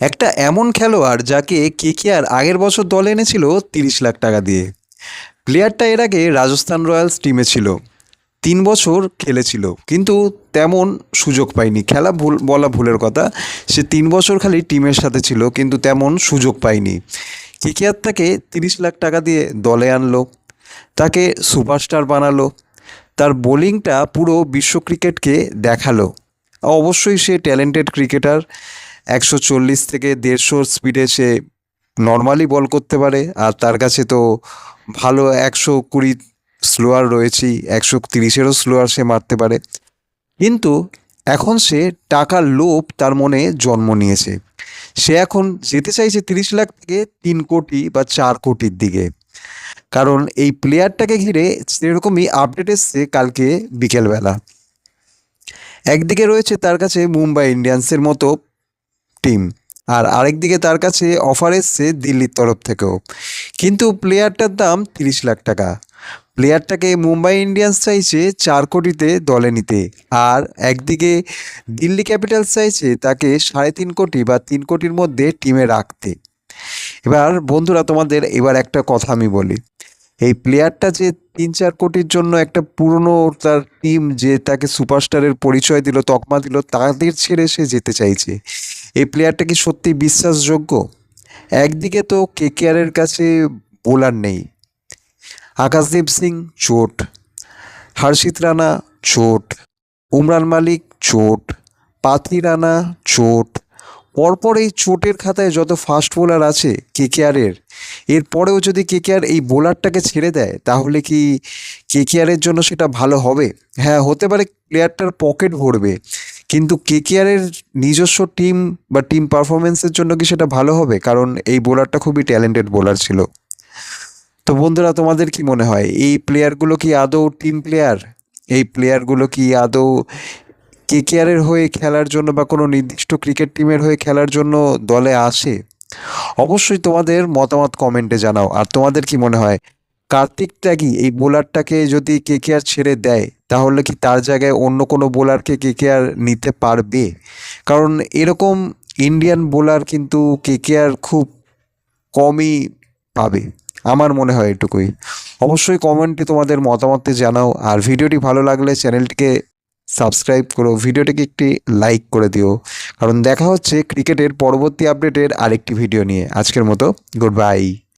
একটা এমন খেলোয়াড় যাকে কেকেআর আগের বছর দলে এনেছিল 30 লাখ টাকা দিয়ে। প্লেয়ারটা এর আগে রাজস্থান রয়্যালস টিমে ছিল, 3 বছর খেলেছিল, কিন্তু তেমন সুযোগ পায়নি। খেলা ভুল বলা ভুলের কথা, সে 3 বছর খালি টিমের সাথে ছিল কিন্তু তেমন সুযোগ পায়নি। কেকেআর তাকে 30 লাখ টাকা দিয়ে দলে আনলো, তাকে সুপারস্টার বানালো, তার বোলিংটা পুরো বিশ্ব ক্রিকেটকে দেখালো। অবশ্যই সে ট্যালেন্টেড ক্রিকেটার, 140 থেকে 150 স্পিডে সে নর্মালি বল করতে পারে, আর তার কাছে তো ভালো 120 স্লোয়ার রয়েছেই, 130-এরও স্লোয়ার সে মারতে পারে। কিন্তু এখন সে টাকার লোভ তার মনে জন্ম নিয়েছে। সে এখন যেতে চাইছে 30 লাখ থেকে 3 কোটি বা 4 কোটির দিকে। কারণ এই প্লেয়ারটাকে ঘিরে সেরকমই আপডেট এসছে কালকে বিকেলবেলা। একদিকে রয়েছে তার কাছে মুম্বাই ইন্ডিয়ান্সের মতো টিম, আর আরেকদিকে তার কাছে অফার এসছে দিল্লির তরফ থেকেও। কিন্তু প্লেয়ারটার দাম 30 লাখ টাকা। প্লেয়ারটাকে মুম্বাই ইন্ডিয়ান্স চাইছে 4 কোটিতে দলে নিতে, আর একদিকে দিল্লি ক্যাপিটালস চাইছে তাকে 3.5 কোটি বা 3 কোটির মধ্যে টিমে রাখতে। এবার বন্ধুরা, তোমাদের এবার একটা কথা আমি বলি, এই প্লেয়ারটা যে 3-4 কোটির জন্য একটা পুরনো তার টিম যে তাকে সুপারস্টারের পরিচয় দিল, তকমা দিল, তাদের ছেড়ে সে যেতে চাইছে, এই প্লেয়ারটা কি সত্যি বিশ্বাসযোগ্য? একদিকে তো কেকেআরের কাছে বোলার নেই, আকাশদীপ সিং চোট, হর্ষিত রানা চোট, উমরান মালিক চোট, পাথি রানা চোট। পরপর এই চোটের খাতায় যত ফাস্ট বোলার আছে কেকেআরের, এরপরেও যদি কেকেআর এই বোলারটাকে ছেড়ে দেয় তাহলে কি কেকেআরের জন্য সেটা ভালো হবে? হ্যাঁ, হতে পারে প্লেয়ারটার পকেট ভরবে, কিন্তু কেকেআরের নিজস্ব টিম বা টিম পারফরমেন্সের জন্য কি সেটা ভালো হবে? কারণ এই বোলারটা খুবই ট্যালেন্টেড বোলার ছিল। তো বন্ধুরা, তোমাদের কি মনে হয় এই প্লেয়ারগুলো কি আদৌ টিম প্লেয়ার? এই প্লেয়ারগুলো কি আদৌ কেকেআরের হয়ে খেলার জন্য বা কোনো নির্দিষ্ট ক্রিকেট টিমের হয়ে খেলার জন্য দলে আসে? অবশ্যই তোমাদের মতামত কমেন্টে জানাও। আর তোমাদের কি মনে হয় কার্তিক ত্যাগী এই বোলারটাকে যদি কেকেআর ছেড়ে দেয় তাহলে কি তার জায়গায় অন্য কোনো বোলারকে কেকেআর নিতে পারবে? কারণ এরকম ইন্ডিয়ান বোলার কিন্তু কেকেআর খুব কমই পাবে, আমার মনে হয় এটুকুই। অবশ্যই কমেন্টে তোমাদের মতামতটি জানাও, আর ভিডিওটি ভালো লাগলে চ্যানেলটিকে সাবস্ক্রাইব করো, ভিডিওটিকে একটি লাইক করে দিও। কারণ দেখা হচ্ছে ক্রিকেটের পরবর্তী আপডেটের আরেকটি ভিডিও নিয়ে। আজকের মতো গুড বাই।